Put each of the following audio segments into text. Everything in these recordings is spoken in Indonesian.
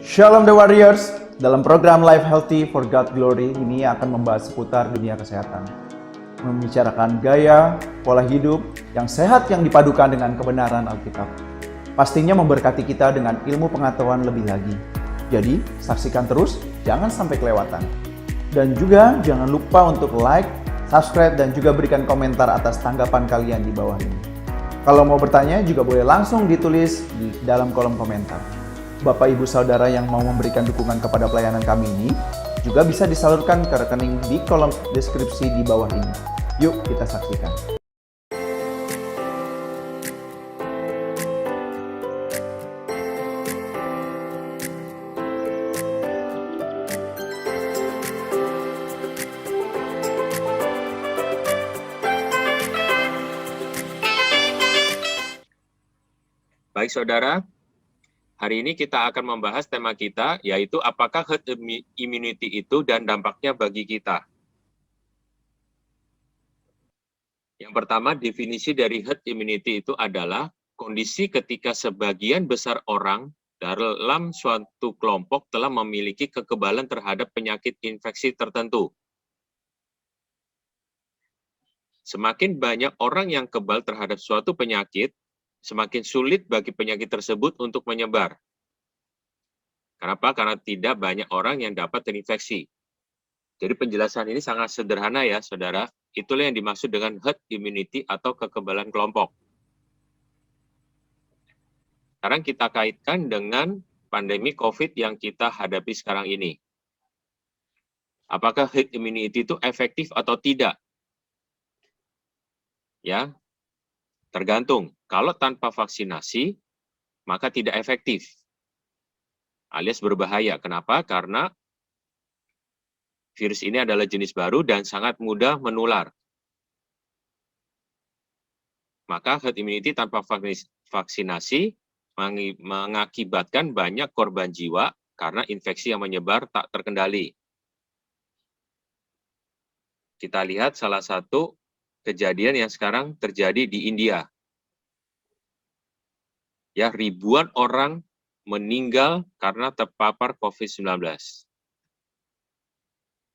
Shalom The Warriors, dalam program Life Healthy for God Glory ini akan membahas seputar dunia kesehatan. Membicarakan gaya, pola hidup yang sehat yang dipadukan dengan kebenaran Alkitab. Pastinya memberkati kita dengan ilmu pengetahuan lebih lagi. Jadi, saksikan terus, jangan sampai kelewatan. Dan juga jangan lupa untuk like, subscribe, dan juga berikan komentar atas tanggapan kalian di bawah ini. Kalau mau bertanya juga boleh langsung ditulis di dalam kolom komentar. Bapak Ibu Saudara yang mau memberikan dukungan kepada pelayanan kami ini juga bisa disalurkan ke rekening di kolom deskripsi di bawah ini. Yuk kita saksikan. Baik saudara, hari ini kita akan membahas tema kita, yaitu apakah herd immunity itu dan dampaknya bagi kita. Yang pertama, definisi dari herd immunity itu adalah kondisi ketika sebagian besar orang dalam suatu kelompok telah memiliki kekebalan terhadap penyakit infeksi tertentu. Semakin banyak orang yang kebal terhadap suatu penyakit, semakin sulit bagi penyakit tersebut untuk menyebar. Kenapa? Karena tidak banyak orang yang dapat terinfeksi. Jadi penjelasan ini sangat sederhana ya, saudara. Itulah yang dimaksud dengan herd immunity atau kekebalan kelompok. Sekarang kita kaitkan dengan pandemi COVID yang kita hadapi sekarang ini. Apakah herd immunity itu efektif atau tidak? Ya, tergantung. Kalau tanpa vaksinasi, maka tidak efektif. Alias berbahaya. Kenapa? Karena virus ini adalah jenis baru dan sangat mudah menular. Maka herd immunity tanpa vaksinasi mengakibatkan banyak korban jiwa karena infeksi yang menyebar tak terkendali. Kita lihat salah satu kejadian yang sekarang terjadi di India. Ya, ribuan orang meninggal karena terpapar COVID-19.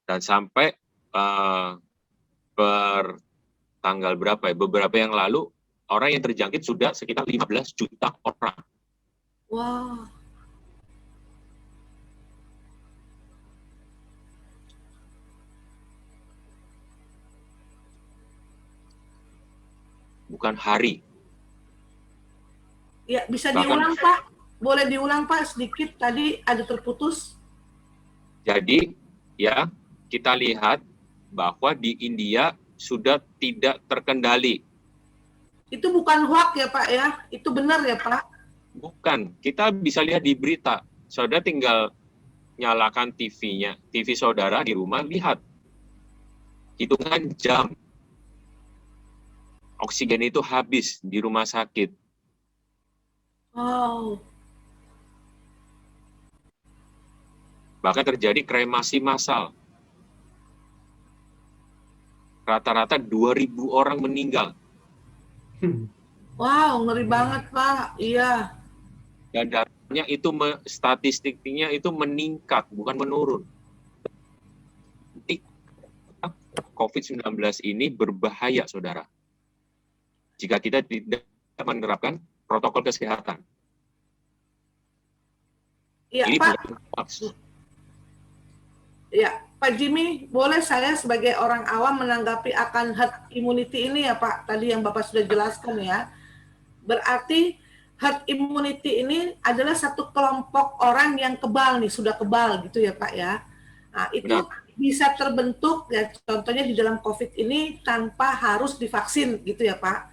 Dan sampai per tanggal berapa ya, beberapa yang lalu, orang yang terjangkit sudah sekitar 15 juta orang. Wow. Bukan hari. Ya, bisa diulang, Pak? Boleh diulang, Pak, sedikit. Tadi ada terputus. Jadi, ya, kita lihat bahwa di India sudah tidak terkendali. Itu bukan hoax ya, Pak, ya? Itu benar ya, Pak? Bukan. Kita bisa lihat di berita. Saudara tinggal nyalakan TV-nya, TV saudara di rumah, lihat. Hitungan jam. Oksigen itu habis di rumah sakit. Wow. Bahkan terjadi kremasi massal. Rata-rata 2.000 orang meninggal. Wow, ngeri banget, Pak. Iya. Dan datanya itu, statistiknya itu meningkat, bukan menurun. COVID-19 ini berbahaya, saudara. Jika kita tidak menerapkan protokol kesehatan. Iya, Ini Pak. bukan hoax. Ya, Pak Jimmy, boleh saya sebagai orang awam menanggapi akan herd immunity ini ya, Pak? Tadi yang Bapak sudah jelaskan ya. Berarti herd immunity ini adalah satu kelompok orang yang kebal nih, sudah kebal gitu ya, Pak ya. Nah, itu bisa terbentuk ya, contohnya di dalam COVID ini tanpa harus divaksin gitu ya, Pak.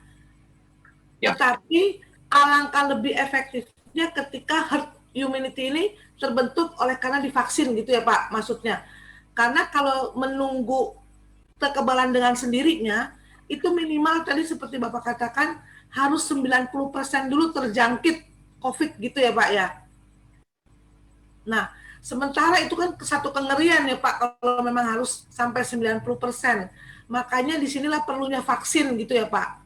Ya. Tetapi alangkah lebih efektifnya ketika herd immunity ini terbentuk oleh karena divaksin gitu ya, Pak, maksudnya. Karena kalau menunggu kekebalan dengan sendirinya, itu minimal tadi seperti Bapak katakan harus 90% dulu terjangkit COVID gitu ya, Pak ya. Nah, sementara itu kan satu kengerian ya, Pak, kalau memang harus sampai 90%. Makanya disinilah perlunya vaksin gitu ya, Pak.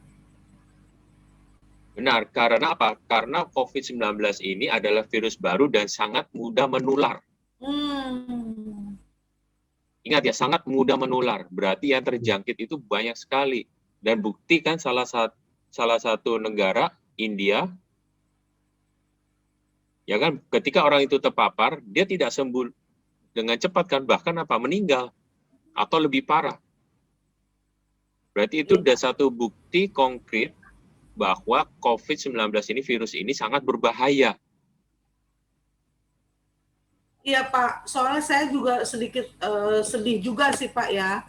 Benar, karena apa? Karena COVID-19 ini adalah virus baru dan sangat mudah menular. Hmm. Ingat ya, sangat mudah menular. Berarti yang terjangkit itu banyak sekali. Dan bukti kan salah satu negara, India, ya kan, ketika orang itu terpapar, dia tidak sembuh dengan cepat kan, bahkan apa? Meninggal atau lebih parah. Berarti itu udah satu bukti konkret bahwa COVID-19 ini, virus ini sangat berbahaya. Iya Pak, soalnya saya juga sedikit sedih juga sih Pak ya,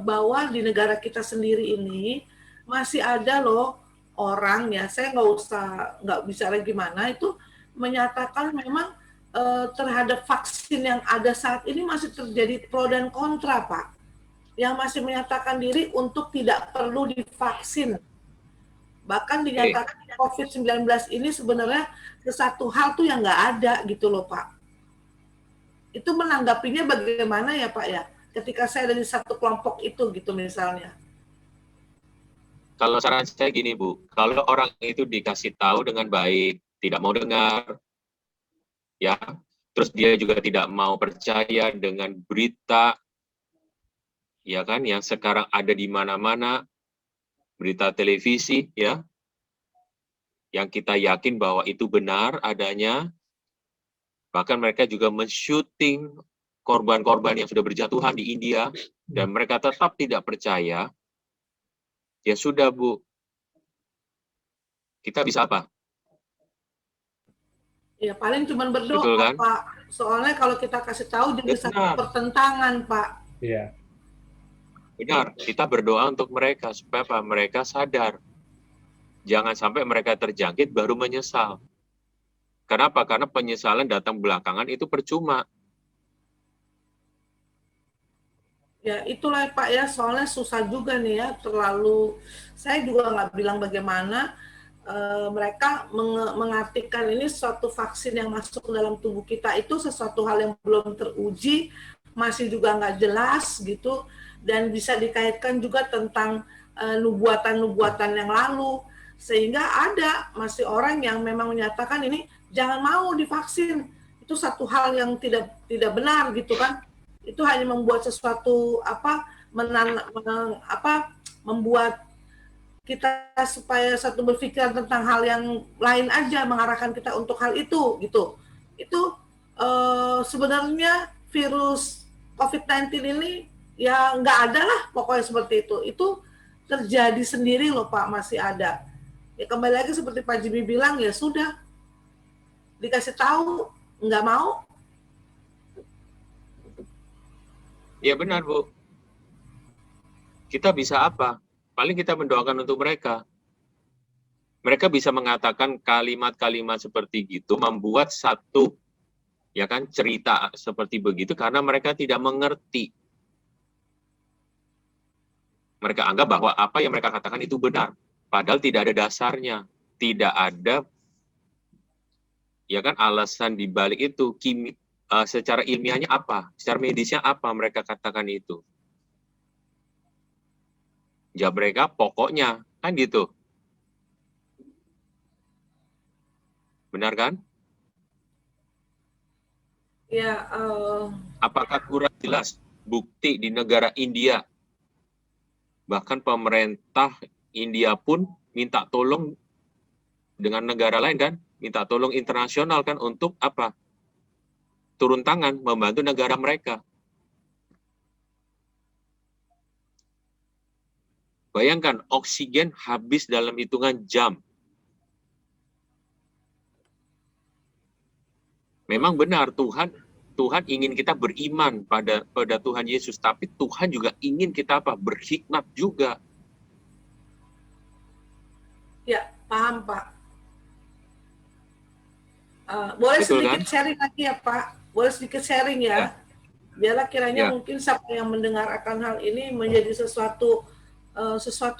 bahwa di negara kita sendiri ini masih ada loh orang ya, saya nggak bicara gimana itu menyatakan memang terhadap vaksin yang ada saat ini masih terjadi pro dan kontra Pak, yang masih menyatakan diri untuk tidak perlu divaksin. Bahkan dinyatakan COVID-19 ini sebenarnya sesuatu hal tuh yang nggak ada gitu loh Pak. Itu menanggapinya bagaimana ya Pak ya? Ketika saya dari satu kelompok itu gitu misalnya. Kalau saran saya gini Bu, kalau orang itu dikasih tahu dengan baik, tidak mau dengar, ya, terus dia juga tidak mau percaya dengan berita, ya kan, yang sekarang ada di mana-mana, berita televisi, ya, yang kita yakin bahwa itu benar adanya, bahkan mereka juga men-syuting korban-korban yang sudah berjatuhan di India, dan mereka tetap tidak percaya, ya sudah Bu, kita bisa apa? Ya paling cuma berdoa Betul kan? Pak. Soalnya kalau kita kasih tahu jadi satu Benar. pertentangan Pak. Iya. Benar, kita berdoa untuk mereka supaya apa? Mereka sadar. Jangan sampai mereka terjangkit baru menyesal. Kenapa? Karena penyesalan datang belakangan itu percuma. Ya itulah Pak ya, soalnya susah juga nih ya, terlalu, saya juga nggak bilang bagaimana mereka mengartikan ini suatu vaksin yang masuk ke dalam tubuh kita itu sesuatu hal yang belum teruji, masih juga nggak jelas gitu, dan bisa dikaitkan juga tentang nubuatan-nubuatan yang lalu, sehingga ada masih orang yang memang menyatakan ini jangan mau divaksin, itu satu hal yang tidak benar gitu kan, itu hanya membuat sesuatu membuat kita supaya satu berpikir tentang hal yang lain aja, mengarahkan kita untuk hal itu gitu. Itu sebenarnya virus COVID-19 ini ya nggak ada lah pokoknya seperti itu. Itu terjadi sendiri loh Pak, masih ada. Ya kembali lagi seperti Pak Jimmy bilang, ya sudah dikasih tahu nggak mau. Ya benar Bu. Kita bisa apa? Paling kita mendoakan untuk mereka. Mereka bisa mengatakan kalimat-kalimat seperti gitu, membuat satu ya kan cerita seperti begitu karena mereka tidak mengerti. Mereka anggap bahwa apa yang mereka katakan itu benar, padahal tidak ada dasarnya, tidak ada ya kan alasan di balik itu. Secara ilmiahnya apa, secara medisnya apa mereka katakan itu. Ya mereka pokoknya kan gitu. Benar kan? Ya. Apakah kurang jelas bukti di negara India? Bahkan pemerintah India pun minta tolong dengan negara lain kan, minta tolong internasional kan untuk apa? Turun tangan membantu negara mereka. Bayangkan oksigen habis dalam hitungan jam. Memang benar Tuhan ingin kita beriman pada Tuhan Yesus, tapi Tuhan juga ingin kita apa? Berhikmat juga. Ya, paham Pak. Boleh Betul, sedikit kan? sharing lagi ya Pak? Boleh sedikit sharing ya? Biarlah kiranya mungkin siapa yang mendengar akan hal ini menjadi sesuatu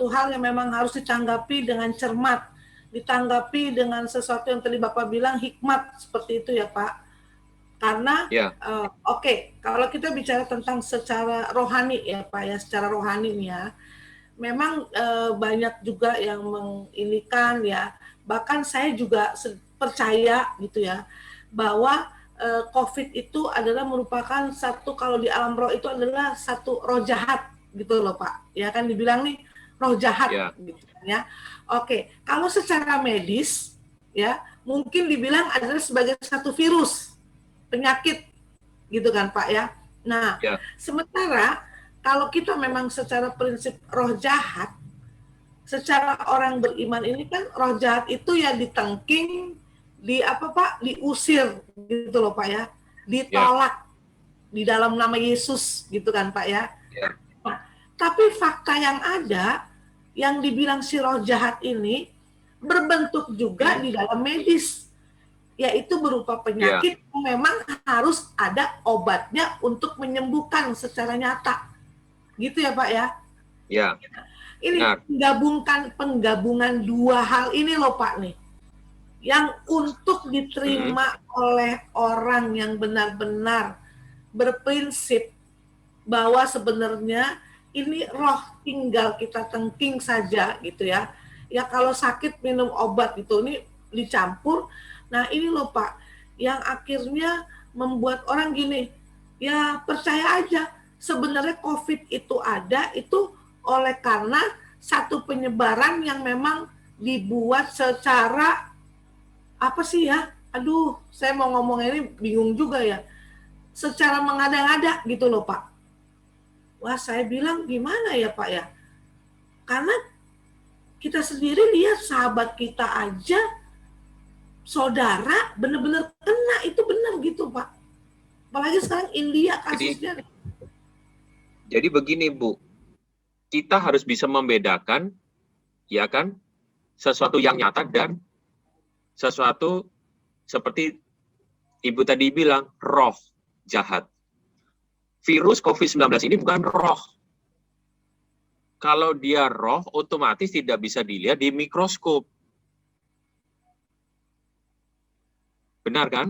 hal yang memang harus ditanggapi dengan cermat, ditanggapi dengan sesuatu yang tadi Bapak bilang hikmat, seperti itu ya Pak. Karena kalau kita bicara tentang secara rohani ya Pak ya, secara rohani nih ya, memang banyak juga yang menginikan ya. Bahkan saya juga percaya gitu ya bahwa COVID itu adalah merupakan satu, kalau di alam roh itu adalah satu roh jahat gitu loh Pak. Ya kan dibilang nih roh jahat Ya, gitu kan ya. Oke, kalau secara medis ya mungkin dibilang adalah sebagai satu virus penyakit gitu kan Pak ya. Nah, ya, sementara kalau kita memang secara prinsip roh jahat, secara orang beriman ini kan roh jahat itu ya ditengking, di apa Pak, diusir gitu loh Pak ya, ya, ditolak di dalam nama Yesus gitu kan Pak ya. ya, Nah, tapi fakta yang ada yang dibilang si roh jahat ini berbentuk juga di dalam medis, yaitu berupa ya, penyakit yang memang harus ada obatnya untuk menyembuhkan secara nyata. Gitu ya Pak ya. ya, Ini benar. penggabungan dua hal ini loh Pak nih, yang untuk Mm, diterima oleh orang yang benar-benar berprinsip bahwa sebenarnya ini roh tinggal kita tengking saja gitu ya. Ya kalau sakit minum obat gitu, ini dicampur. Nah ini loh Pak, yang akhirnya membuat orang gini, ya percaya aja sebenarnya COVID itu ada itu oleh karena satu penyebaran yang memang dibuat secara apa sih ya? Aduh, saya mau ngomong ini bingung juga ya. Secara mengada-ngada gitu loh Pak. Wah, saya bilang gimana ya Pak ya? Karena kita sendiri lihat sahabat kita aja, saudara bener-bener kena, itu benar gitu Pak. Apalagi sekarang India Jadi, kasusnya. jadi begini Bu, kita harus bisa membedakan, ya kan, sesuatu yang nyata dan sesuatu seperti Ibu tadi bilang, roh jahat. Virus COVID-19 ini bukan roh. Kalau dia roh, otomatis tidak bisa dilihat di mikroskop. Benar kan?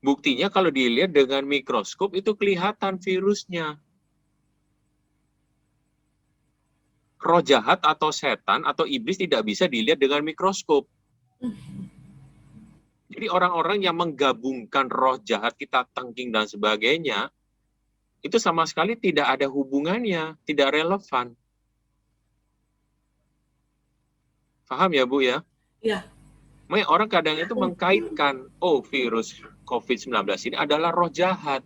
Buktinya kalau dilihat dengan mikroskop itu kelihatan virusnya. Roh jahat atau setan atau iblis tidak bisa dilihat dengan mikroskop. Jadi orang-orang yang menggabungkan roh jahat, kita tengking dan sebagainya, itu sama sekali tidak ada hubungannya, tidak relevan. Paham ya Bu ya? Ya, Makanya orang kadang itu mungkin mengkaitkan, oh virus COVID-19 ini adalah roh jahat.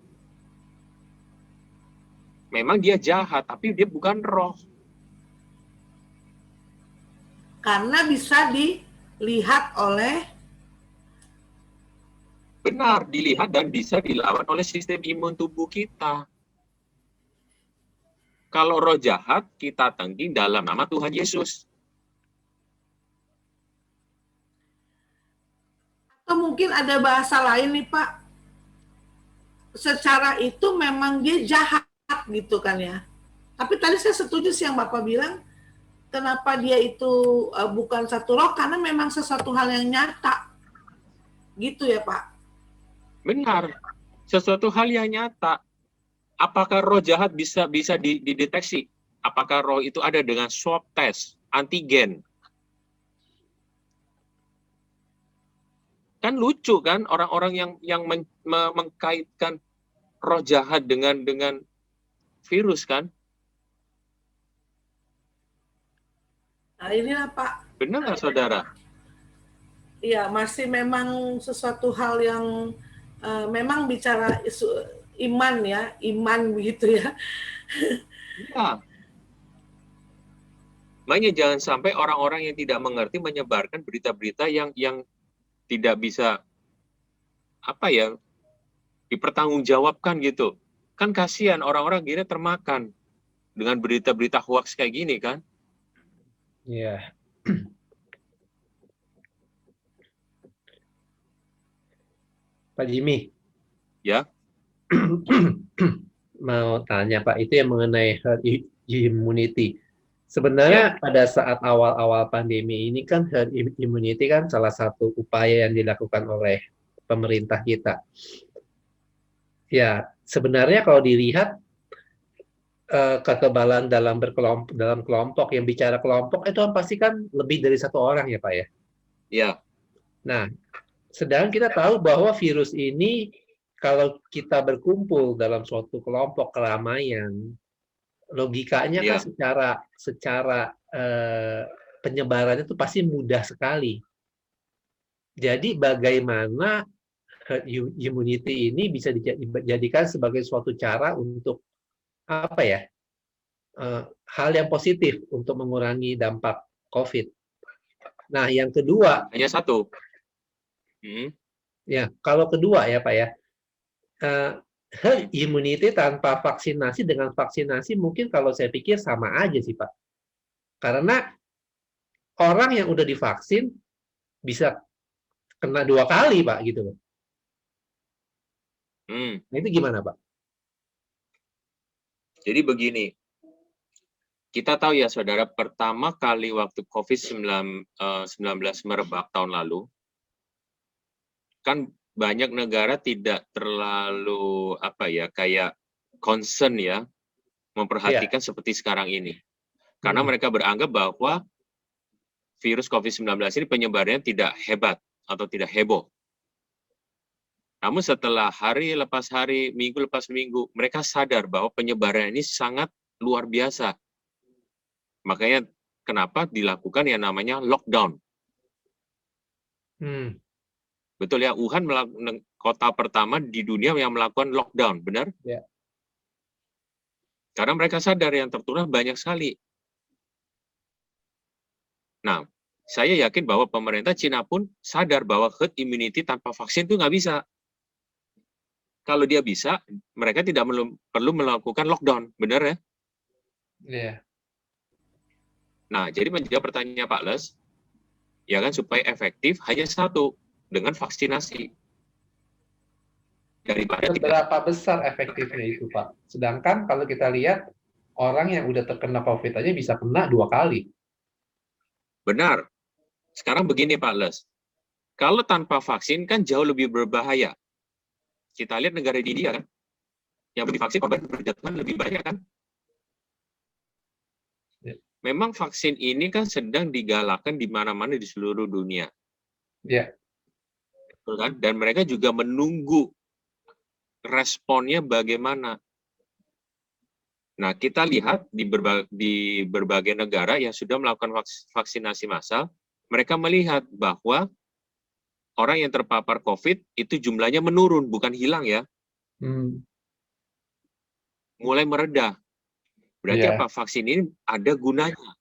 Memang dia jahat, tapi dia bukan roh. karena bisa dilihat oleh Benar, dilihat dan bisa dilawan oleh sistem imun tubuh kita. Kalau roh jahat, kita tengking dalam nama Tuhan Yesus. atau mungkin ada bahasa lain nih Pak. Secara itu memang dia jahat gitu kan ya. Tapi tadi saya setuju sih yang Bapak bilang, kenapa dia itu bukan satu roh, karena memang sesuatu hal yang nyata gitu ya Pak. Benar, sesuatu hal yang nyata. Apakah roh jahat bisa dideteksi? Apakah roh itu ada dengan swab test, antigen? Kan lucu kan orang-orang yang mengkaitkan roh jahat dengan virus kan? Nah inilah Pak, Benar nggak saudara? ya masih memang sesuatu hal yang memang bicara isu iman ya, iman begitu ya. Ya. Makanya jangan sampai orang-orang yang tidak mengerti menyebarkan berita-berita yang tidak bisa apa ya dipertanggungjawabkan gitu. Kan kasihan orang-orang kira termakan dengan berita-berita hoax kayak gini kan? Iya. Pak Jimmy, Ya, mau tanya Pak, itu yang mengenai herd immunity. ya, Sebenarnya pada saat awal-awal pandemi ini kan herd immunity kan salah satu upaya yang dilakukan oleh pemerintah kita. Ya, sebenarnya kalau dilihat kekebalan dalam kelompok, yang bicara kelompok itu kan pasti kan lebih dari satu orang ya Pak ya. Ya, Nah, sedangkan kita tahu bahwa virus ini kalau kita berkumpul dalam suatu kelompok keramaian, logikanya kan ya, secara penyebarannya itu pasti mudah sekali. Jadi bagaimana herd immunity ini bisa dijadikan sebagai suatu cara untuk apa ya, hal yang positif untuk mengurangi dampak COVID. Nah, yang kedua, hanya satu. ya kalau kedua ya Pak ya, herd immunity tanpa vaksinasi dengan vaksinasi mungkin kalau saya pikir sama aja sih Pak. Karena orang yang udah divaksin bisa kena 2 kali Pak gitu loh. Nah, itu gimana Pak? Jadi begini, kita tahu ya saudara, pertama kali waktu COVID-19 merebak tahun lalu, kan banyak negara tidak terlalu kayak concern ya, memperhatikan seperti sekarang ini. Karena mereka beranggap bahwa virus COVID-19 ini penyebarannya tidak hebat atau tidak heboh. Namun setelah hari lepas hari, minggu lepas minggu, mereka sadar bahwa penyebaran ini sangat luar biasa. Makanya kenapa dilakukan yang namanya lockdown. Betul ya, Wuhan kota pertama di dunia yang melakukan lockdown, benar? Ya. Karena mereka sadar yang tertular banyak sekali. Nah, saya yakin bahwa pemerintah Cina pun sadar bahwa herd immunity tanpa vaksin itu nggak bisa. Kalau dia bisa, mereka tidak perlu melakukan lockdown, benar ya? Iya. Nah, jadi menjawab pertanyaan Pak Les, ya kan supaya efektif hanya satu, dengan vaksinasi. Daripada Seberapa besar efektifnya itu Pak? Sedangkan kalau kita lihat, orang yang udah terkena COVID aja bisa kena 2 kali. Benar. Sekarang begini Pak Les, kalau tanpa vaksin kan jauh lebih berbahaya. Kita lihat negara di India kan, yang divaksin korban berjatuhan lebih banyak kan. Memang vaksin ini kan sedang digalakkan di mana-mana di seluruh dunia. Ya. Betul kan? Dan mereka juga menunggu responnya bagaimana. Nah, kita lihat di berbagai negara yang sudah melakukan vaksinasi massal, mereka melihat bahwa orang yang terpapar COVID itu jumlahnya menurun, bukan hilang ya. Mulai meredah. Berarti apa? Vaksin ini ada gunanya.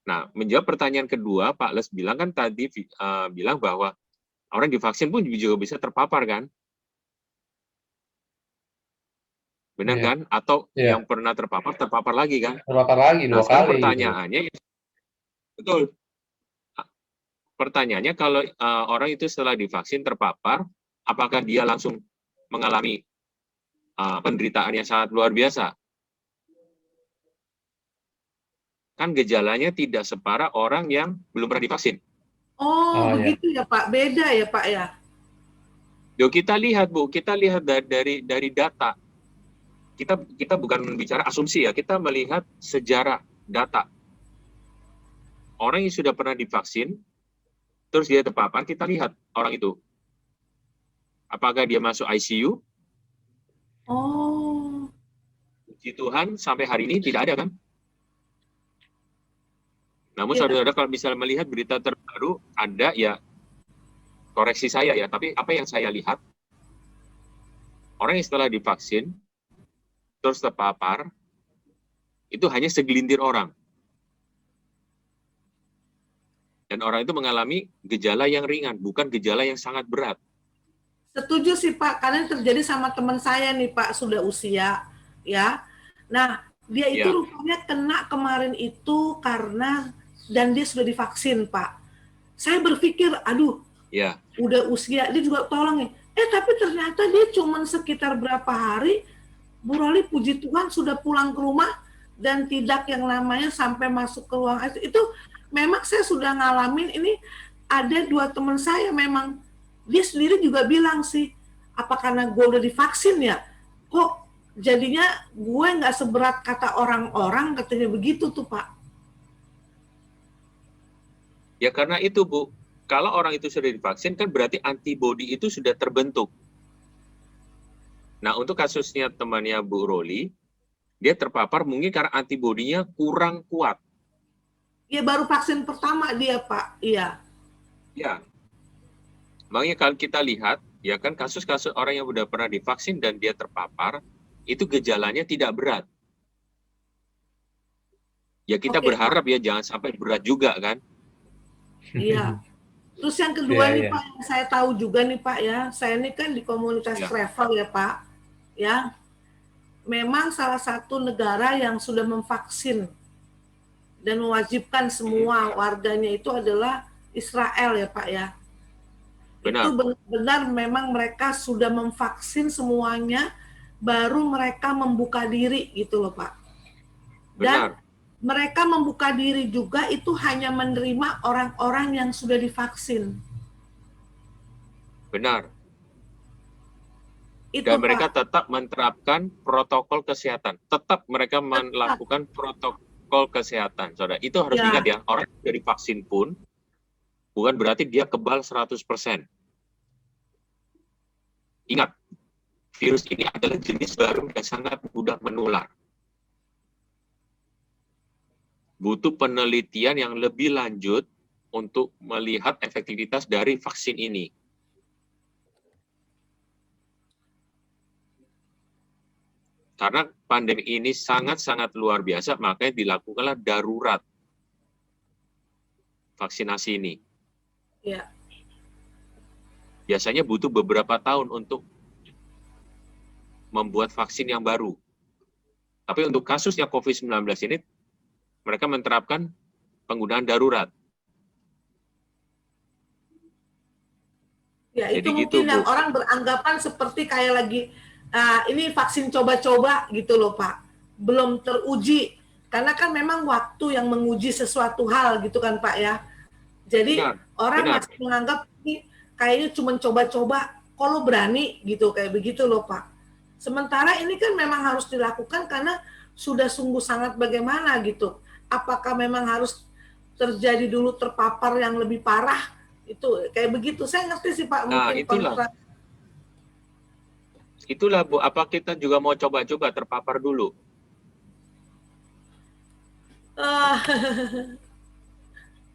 Nah, menjawab pertanyaan kedua, Pak Les bilang kan tadi bilang bahwa orang divaksin pun juga bisa terpapar kan? Benar kan? Atau yang pernah terpapar lagi kan? Terpapar lagi 2 kali. Pertanyaannya, betul. Pertanyaannya kalau orang itu setelah divaksin terpapar, apakah dia langsung mengalami penderitaan yang sangat luar biasa? Kan gejalanya tidak separah orang yang belum pernah divaksin. Oh begitu ya Pak, beda ya Pak ya? Yuk kita lihat Bu, kita lihat dari data. Kita bukan bicara asumsi ya, kita melihat sejarah data. Orang yang sudah pernah divaksin, terus dia terpapar, kita lihat orang itu. Apakah dia masuk ICU? Puji Tuhan, sampai hari ini tidak ada kan? Namun saudara kalau bisa melihat berita terbaru, ada ya, koreksi saya ya, tapi apa yang saya lihat, orang yang setelah divaksin, terus terpapar, itu hanya segelintir orang. Dan orang itu mengalami gejala yang ringan, bukan gejala yang sangat berat. Setuju sih Pak, karena terjadi sama teman saya nih Pak, sudah usia, ya. Nah, dia itu rupanya kena kemarin itu karena, dan dia sudah divaksin Pak. Saya berpikir, aduh, udah usia, dia juga tolong nih. Tapi ternyata dia cuma sekitar berapa hari, Bu Roli puji Tuhan sudah pulang ke rumah dan tidak yang namanya sampai masuk ke ruang ICU. Itu memang saya sudah ngalamin ini, ada 2 teman saya memang dia sendiri juga bilang sih, apa karena gue udah divaksin ya, kok jadinya gue nggak seberat kata orang-orang, katanya begitu tuh Pak. Ya karena itu Bu, kalau orang itu sudah divaksin kan berarti antibodi itu sudah terbentuk. Nah untuk kasusnya temannya Bu Roli, dia terpapar mungkin karena antibodinya kurang kuat. Ya baru vaksin pertama dia Pak, iya. Ya, makanya kalau kita lihat, ya kan kasus-kasus orang yang sudah pernah divaksin dan dia terpapar, itu gejalanya tidak berat. Ya kita Oke, berharap ya jangan sampai berat juga kan. iya. Terus yang kedua Iya, nih iya. Pak, yang saya tahu juga nih Pak ya, saya ini kan di komunitas Ya. travel ya Pak, ya. Memang salah satu negara yang sudah memvaksin dan mewajibkan semua warganya itu adalah Israel ya Pak ya. Itu Benar, benar-benar memang mereka sudah memvaksin semuanya, baru mereka membuka diri gitu loh Pak. Dan benar, mereka membuka diri juga itu hanya menerima orang-orang yang sudah divaksin. benar. Itu Dan mereka Pak. tetap menerapkan protokol kesehatan. Tetap mereka Tetap. melakukan protokol kesehatan. Saudara, itu harus Ya. diingat ya, orang yang divaksin pun bukan berarti dia kebal 100%. Ingat, virus ini adalah jenis baru yang sangat mudah menular. Butuh penelitian yang lebih lanjut untuk melihat efektivitas dari vaksin ini. Karena pandemi ini sangat-sangat luar biasa, makanya dilakukanlah darurat vaksinasi ini. Ya. Biasanya butuh beberapa tahun untuk membuat vaksin yang baru. Tapi untuk kasusnya COVID-19 ini, mereka menerapkan penggunaan darurat. Ya, itu Jadi mungkin gitu, yang Bu. orang beranggapan seperti kayak lagi ini vaksin coba-coba gitu loh Pak. Belum teruji. Karena kan memang waktu yang menguji sesuatu hal gitu kan Pak ya. Jadi Benar, orang benar. masih menganggap ini kayaknya cuma coba-coba. Kok lo berani gitu, kayak begitu loh Pak. Sementara ini kan memang harus dilakukan karena sudah sungguh sangat bagaimana gitu. Apakah memang harus terjadi dulu terpapar yang lebih parah, itu kayak begitu. Saya ngerti sih Pak, Nah, mungkin itulah. kontra. Itulah, Bu. Apa kita juga mau coba-coba terpapar dulu?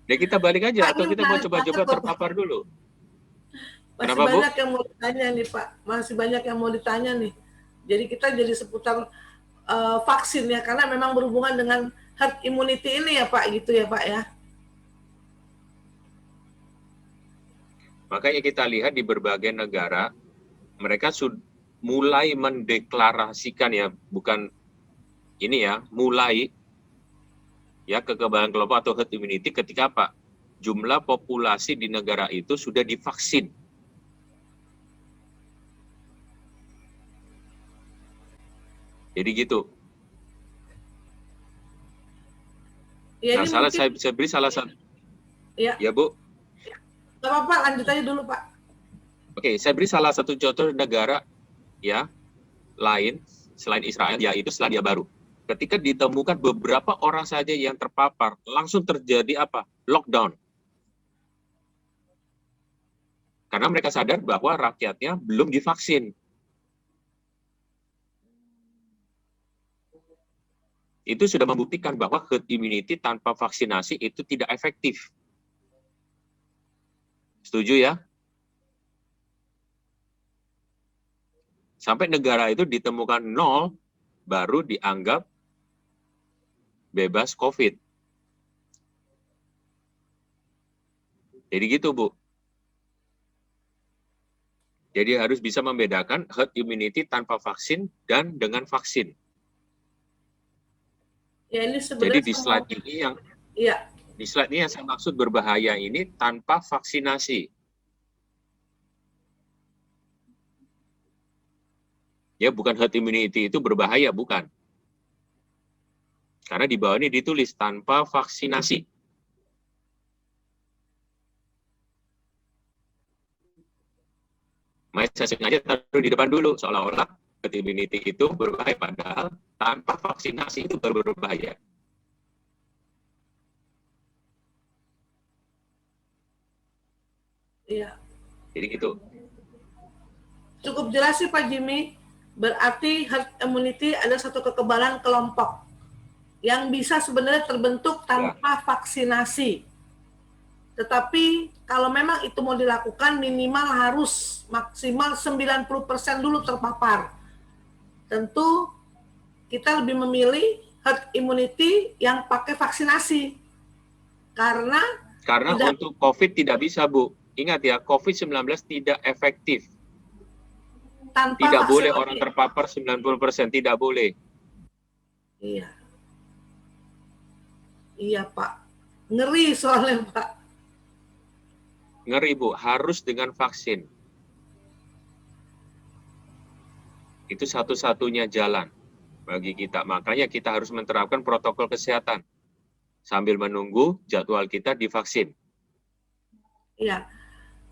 Ya kita balik aja, Pak, atau ini kita mau menarik banget coba-coba loh Pak. terpapar dulu. Masih Kenapa, Bu? banyak yang mau ditanya nih Pak, masih banyak yang mau ditanya nih. Jadi kita jadi seputar vaksin ya, karena memang berhubungan dengan herd immunity ini ya Pak, gitu ya Pak ya. Makanya kita lihat di berbagai negara, mereka sudah mulai mendeklarasikan ya, bukan ini ya, mulai ya kekebalan kelompok atau herd immunity ketika apa? Jumlah populasi di negara itu sudah divaksin. Jadi gitu. Ya, Nah, ini mungkin, saya beri salah satu. ya, Ya, Bu. nggak apa-apa, lanjut aja dulu Pak. Oke, saya beri salah satu contoh negara ya lain selain Israel, yaitu Selandia Baru. Ketika ditemukan beberapa orang saja yang terpapar, langsung terjadi apa? Lockdown. Karena mereka sadar bahwa rakyatnya belum divaksin. Itu sudah membuktikan bahwa herd immunity tanpa vaksinasi itu tidak efektif. Setuju ya? Sampai negara itu ditemukan 0, baru dianggap bebas COVID. Jadi gitu, Bu. Jadi harus bisa membedakan herd immunity tanpa vaksin dan dengan vaksin. Ya, ini Jadi sebenarnya di slide ini yang ya, di slide ini yang saya maksud berbahaya ini tanpa vaksinasi. Ya, bukan herd immunity itu berbahaya, bukan. Karena di bawah ini ditulis tanpa vaksinasi. Saya sengaja taruh di depan dulu, seolah-olah herd immunity itu berbahaya, padahal tanpa vaksinasi itu baru berbahaya. Iya. Jadi gitu. Cukup jelas sih Pak Jimmy. Berarti herd immunity adalah satu kekebalan kelompok yang bisa sebenarnya terbentuk tanpa vaksinasi. Tetapi kalau memang itu mau dilakukan, minimal harus maksimal 90% dulu terpapar. Tentu kita lebih memilih herd immunity yang pakai vaksinasi. Karena untuk COVID tidak bisa, Bu. Ingat ya, COVID-19 tidak efektif. Tanpa tidak boleh vaksinasi. Orang terpapar 90%, tidak boleh. Iya. Iya, Pak. Ngeri soalnya, Pak. Ngeri, Bu. Harus dengan vaksin. Itu satu-satunya jalan bagi kita. Makanya kita harus menerapkan protokol kesehatan sambil menunggu jadwal kita divaksin. Iya.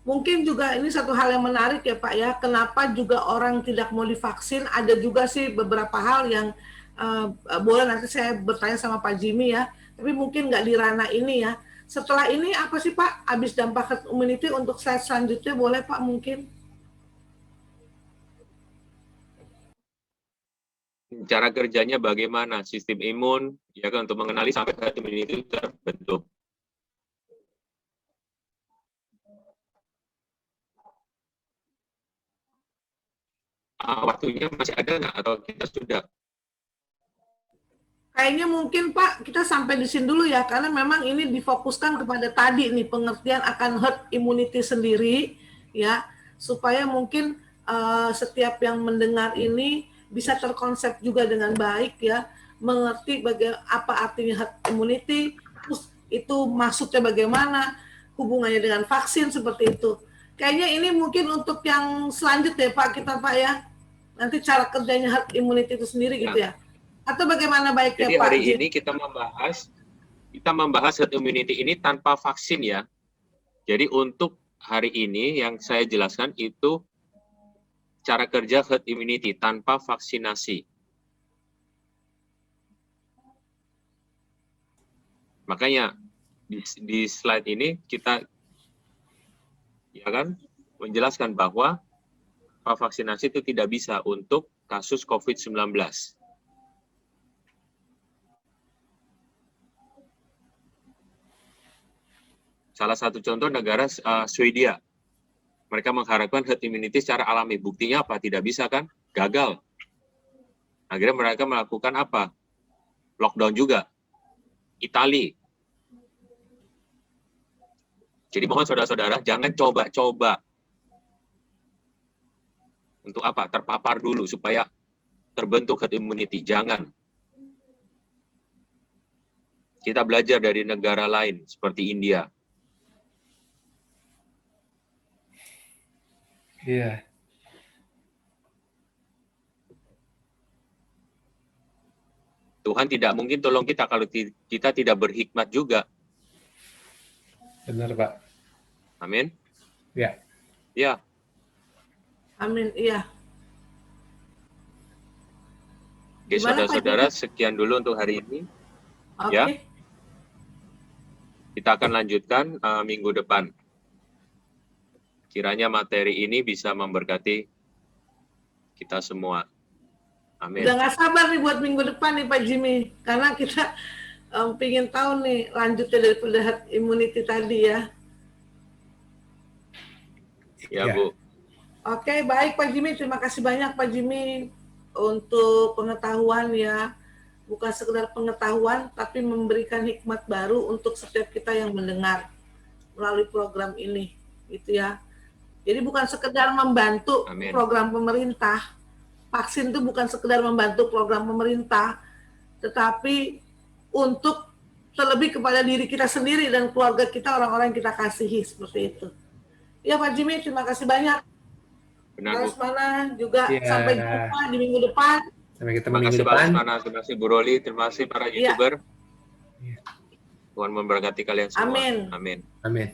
Mungkin juga ini satu hal yang menarik ya Pak ya, kenapa juga orang tidak mau divaksin, ada juga sih beberapa hal yang boleh nanti saya bertanya sama Pak Jimmy ya, tapi mungkin nggak di ranah ini ya. Setelah ini apa sih Pak, habis dampak herd immunity untuk slide selanjutnya boleh Pak mungkin? Cara kerjanya bagaimana, sistem imun, ya kan, untuk mengenali sampai herd immunity itu terbentuk. Waktunya masih ada nggak atau kita sudah? Kayaknya mungkin Pak kita sampai di sini dulu ya, karena memang ini difokuskan kepada tadi nih pengertian akan herd immunity sendiri ya, supaya mungkin setiap yang mendengar ini bisa terkonsep juga dengan baik ya, mengerti apa artinya herd immunity, terus itu maksudnya bagaimana, hubungannya dengan vaksin seperti itu. Kayaknya ini mungkin untuk yang selanjutnya Pak kita Pak ya. Nanti cara kerjanya herd immunity itu sendiri gitu ya. Atau bagaimana baiknya Jadi Pak? hari ini kita membahas herd immunity ini tanpa vaksin ya. Jadi untuk hari ini yang saya jelaskan itu cara kerja herd immunity tanpa vaksinasi. Makanya di slide ini kita ya kan menjelaskan bahwa vaksinasi itu tidak bisa untuk kasus COVID-19. Salah satu contoh negara Swedia. Mereka mengharapkan herd immunity secara alami. Buktinya apa? Tidak bisa kan? Gagal. Akhirnya mereka melakukan apa? Lockdown juga. Itali. Jadi mohon saudara-saudara, jangan coba-coba. Untuk apa? Terpapar dulu supaya terbentuk herd immunity. Jangan. Kita belajar dari negara lain seperti India. Iya. Tuhan tidak mungkin tolong kita kalau kita tidak berhikmat juga. Benar, Pak. Amin. Ya. Ya. Amin, iya. Oke, saudara-saudara, sekian dulu untuk hari ini. Oke. Ya. Kita akan lanjutkan minggu depan. Kiranya materi ini bisa memberkati kita semua. Amin. Udah nggak sabar nih buat minggu depan nih Pak Jimmy, karena kita pengen tahu nih lanjutnya daripada herd immunity tadi ya. Ya, Bu. Oke, baik Pak Jimmy. Terima kasih banyak Pak Jimmy untuk pengetahuan ya. Bukan sekedar pengetahuan, tapi memberikan hikmat baru untuk setiap kita yang mendengar melalui program ini, gitu ya. Jadi bukan sekedar membantu program pemerintah. Vaksin itu bukan sekedar membantu program pemerintah, tetapi untuk terlebih kepada diri kita sendiri dan keluarga kita, orang-orang yang kita kasihi, seperti itu. Ya Pak Jimmy, terima kasih banyak. Benar, Bu. Mana juga sampai jumpa di minggu depan. Sampai ketemu minggu depan. Terima kasih Bu Roli, terima kasih para YouTuber. Tuhan memberkati kalian semua. Amin. Amin. Amin.